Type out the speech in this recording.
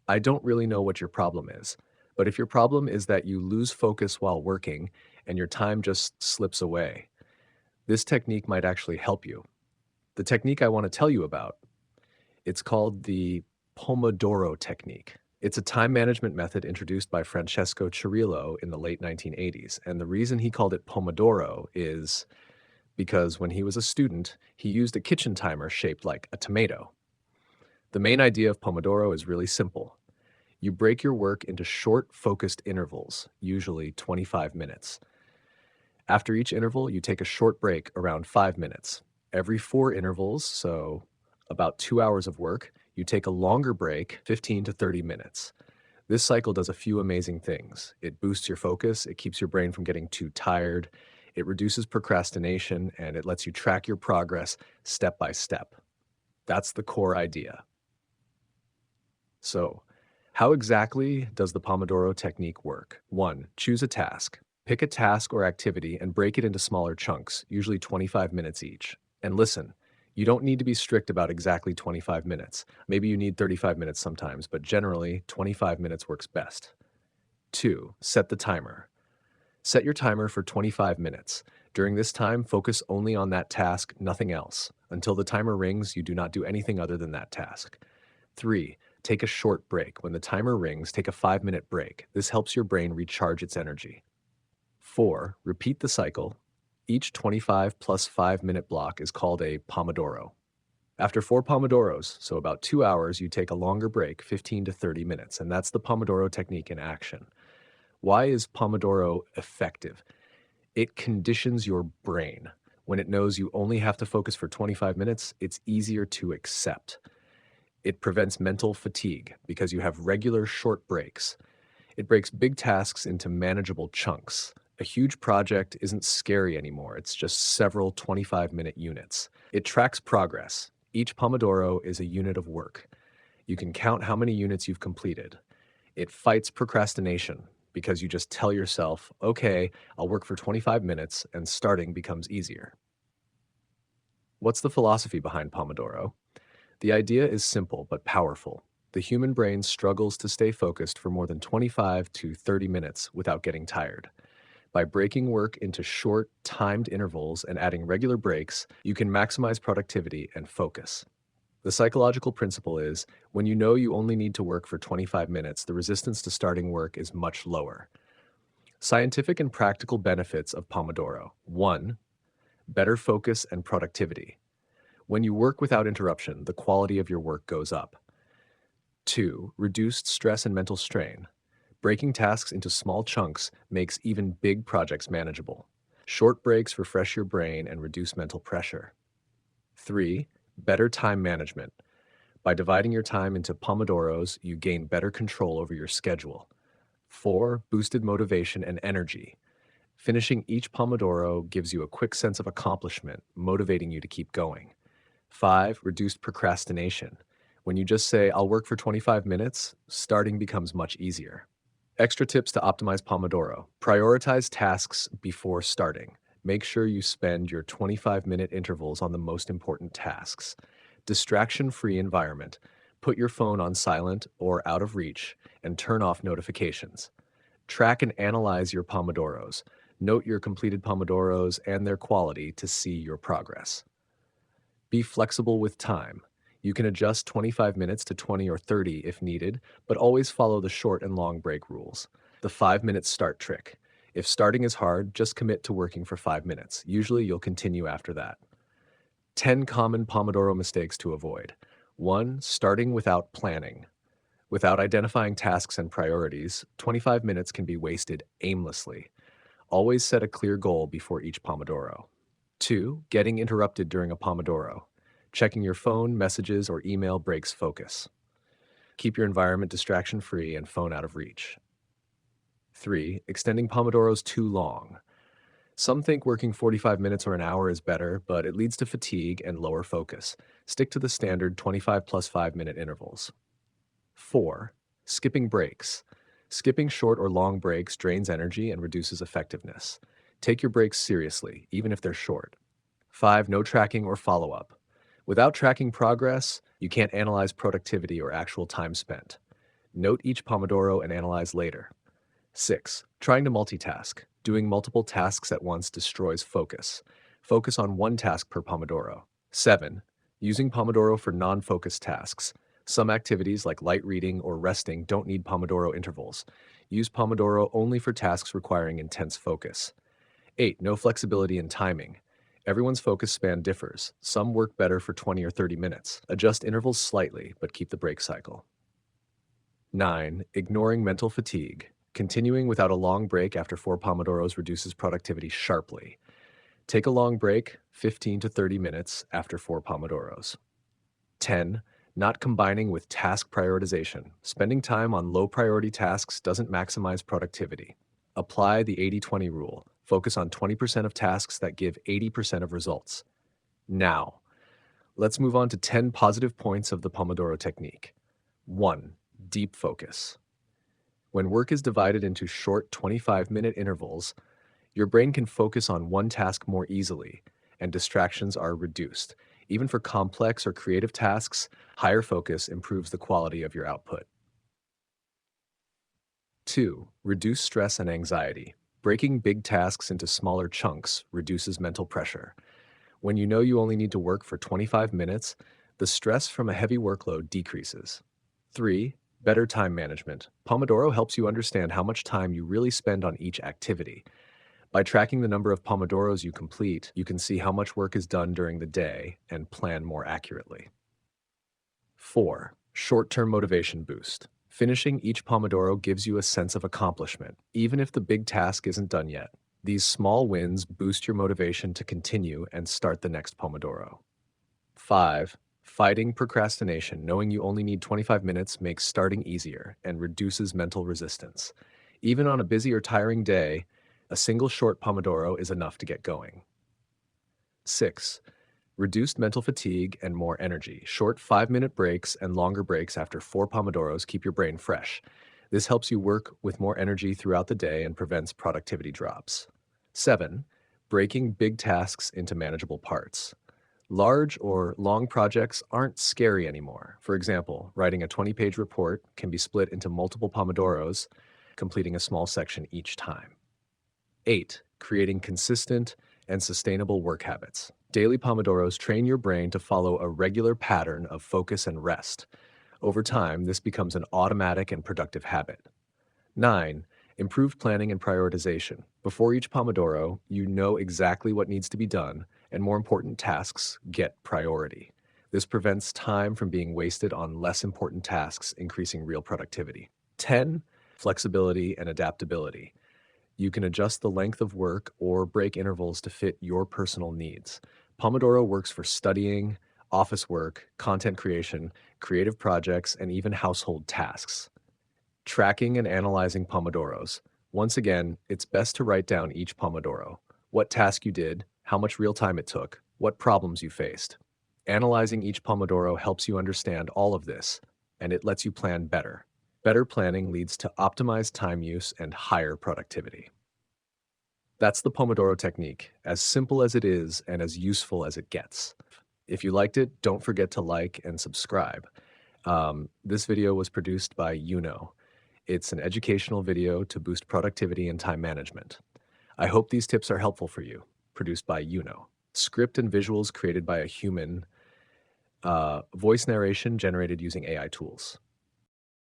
I don't really know what your problem is, but if your problem is that you lose focus while working and your time just slips away, this technique might actually help you. The technique I want to tell you about, it's called the Pomodoro Technique. It's a time management method introduced by Francesco Cirillo in the late 1980s. And the reason he called it Pomodoro is because when he was a student, he used a kitchen timer shaped like a tomato. The main idea of Pomodoro is really simple. You break your work into short, focused intervals, usually 25 minutes. After each interval, you take a short break around 5 minutes. Every four intervals, so about 2 hours of work, you take a longer break, 15 to 30 minutes. This cycle does a few amazing things. It boosts your focus, it keeps your brain from getting too tired, it reduces procrastination, and it lets you track your progress step by step. That's the core idea. So, how exactly does the Pomodoro technique work? 1. Choose a task. Pick a task or activity and break it into smaller chunks, usually 25 minutes each. And listen, you don't need to be strict about exactly 25 minutes. Maybe you need 35 minutes sometimes, but generally 25 minutes works best. 2. Set the timer. Set your timer for 25 minutes. During this time, focus only on that task, nothing else. Until the timer rings, you do not do anything other than that task. 3. Take a short break. When the timer rings, take a 5-minute break. This helps your brain recharge its energy. 4. Repeat the cycle. Each 25 plus 5-minute block is called a Pomodoro. After 4 Pomodoros, so about 2 hours, you take a longer break, 15 to 30 minutes, and that's the Pomodoro technique in action. Why is Pomodoro effective? It conditions your brain. When it knows you only have to focus for 25 minutes, it's easier to accept. It prevents mental fatigue because you have regular short breaks. It breaks big tasks into manageable chunks. A huge project isn't scary anymore, it's just several 25-minute units. It tracks progress. Each Pomodoro is a unit of work. You can count how many units you've completed. It fights procrastination because you just tell yourself, okay, I'll work for 25 minutes, and starting becomes easier. What's the philosophy behind Pomodoro? The idea is simple but powerful. The human brain struggles to stay focused for more than 25 to 30 minutes without getting tired. By breaking work into short, timed intervals and adding regular breaks, you can maximize productivity and focus. The psychological principle is when you know you only need to work for 25 minutes, the resistance to starting work is much lower. Scientific and practical benefits of Pomodoro. 1. Better focus and productivity. When you work without interruption, the quality of your work goes up. 2. Reduced stress and mental strain. Breaking tasks into small chunks makes even big projects manageable. Short breaks refresh your brain and reduce mental pressure. 3. Better time management. By dividing your time into Pomodoros, you gain better control over your schedule. 4. Boosted motivation and energy. Finishing each Pomodoro gives you a quick sense of accomplishment, motivating you to keep going. 5. Reduced procrastination. When you just say, I'll work for 25 minutes, starting becomes much easier. Extra tips to optimize Pomodoro. Prioritize tasks before starting. Make sure you spend your 25-minute intervals on the most important tasks. Distraction-free environment. Put your phone on silent or out of reach and turn off notifications. Track and analyze your Pomodoros. Note your completed Pomodoros and their quality to see your progress. Be flexible with time. You can adjust 25 minutes to 20 or 30 if needed, but always follow the short and long break rules. The 5-minute start trick. If starting is hard, just commit to working for 5 minutes. Usually you'll continue after that. 10 common Pomodoro mistakes to avoid. 1. Starting without planning. Without identifying tasks and priorities, 25 minutes can be wasted aimlessly. Always set a clear goal before each Pomodoro. 2. Getting interrupted during a Pomodoro. Checking your phone, messages, or email breaks focus. Keep your environment distraction-free and phone out of reach. 3. Extending Pomodoros too long. Some think working 45 minutes or an hour is better, but it leads to fatigue and lower focus. Stick to the standard 25 plus 5-minute intervals. 4. Skipping breaks. Skipping short or long breaks drains energy and reduces effectiveness. Take your breaks seriously, even if they're short. 5. No tracking or follow-up. Without tracking progress, you can't analyze productivity or actual time spent. Note each Pomodoro and analyze later. 6. Trying to multitask. Doing multiple tasks at once destroys focus. Focus on one task per Pomodoro. 7. Using Pomodoro for non-focused tasks. Some activities like light reading or resting don't need Pomodoro intervals. Use Pomodoro only for tasks requiring intense focus. 8. No flexibility in timing. Everyone's focus span differs. Some work better for 20 or 30 minutes. Adjust intervals slightly, but keep the break cycle. 9. Ignoring mental fatigue. Continuing without a long break after 4 Pomodoros reduces productivity sharply. Take a long break, 15 to 30 minutes after 4 Pomodoros. 10. Not combining with task prioritization. Spending time on low priority tasks doesn't maximize productivity. Apply the 80-20 rule. Focus on 20% of tasks that give 80% of results. Now, let's move on to 10 positive points of the Pomodoro technique. 1. Deep focus. When work is divided into short 25-minute intervals, your brain can focus on one task more easily, and distractions are reduced. Even for complex or creative tasks, higher focus improves the quality of your output. 2. Reduce stress and anxiety. Breaking big tasks into smaller chunks reduces mental pressure. When you know you only need to work for 25 minutes, the stress from a heavy workload decreases. 3. Better time management. Pomodoro helps you understand how much time you really spend on each activity. By tracking the number of Pomodoros you complete, you can see how much work is done during the day and plan more accurately. 4. Short-term motivation boost. Finishing each Pomodoro gives you a sense of accomplishment, even if the big task isn't done yet. These small wins boost your motivation to continue and start the next Pomodoro. 5. Fighting procrastination. Knowing you only need 25 minutes makes starting easier and reduces mental resistance. Even on a busy or tiring day, a single short Pomodoro is enough to get going. 6. Reduced mental fatigue and more energy. Short 5-minute breaks and longer breaks after 4 Pomodoros keep your brain fresh. This helps you work with more energy throughout the day and prevents productivity drops. 7. Breaking big tasks into manageable parts. Large or long projects aren't scary anymore. For example, writing a 20-page report can be split into multiple Pomodoros, completing a small section each time. 8. Creating consistent and sustainable work habits. Daily Pomodoros train your brain to follow a regular pattern of focus and rest. Over time, this becomes an automatic and productive habit. 9. Improved planning and prioritization. Before each Pomodoro, you know exactly what needs to be done, and more important tasks get priority. This prevents time from being wasted on less important tasks, increasing real productivity. 10. Flexibility and adaptability. You can adjust the length of work or break intervals to fit your personal needs. Pomodoro works for studying, office work, content creation, creative projects, and even household tasks. Tracking and analyzing Pomodoros. Once again, it's best to write down each Pomodoro, what task you did, how much real time it took, what problems you faced. Analyzing each Pomodoro helps you understand all of this, and it lets you plan better. Better planning leads to optimized time use and higher productivity. That's the Pomodoro technique, as simple as it is and as useful as it gets. If you liked it, don't forget to like and subscribe. This video was produced by Uno. It's an educational video to boost productivity and time management. I hope these tips are helpful for you. Produced by Uno. Script and visuals created by a human. Voice narration generated using AI tools.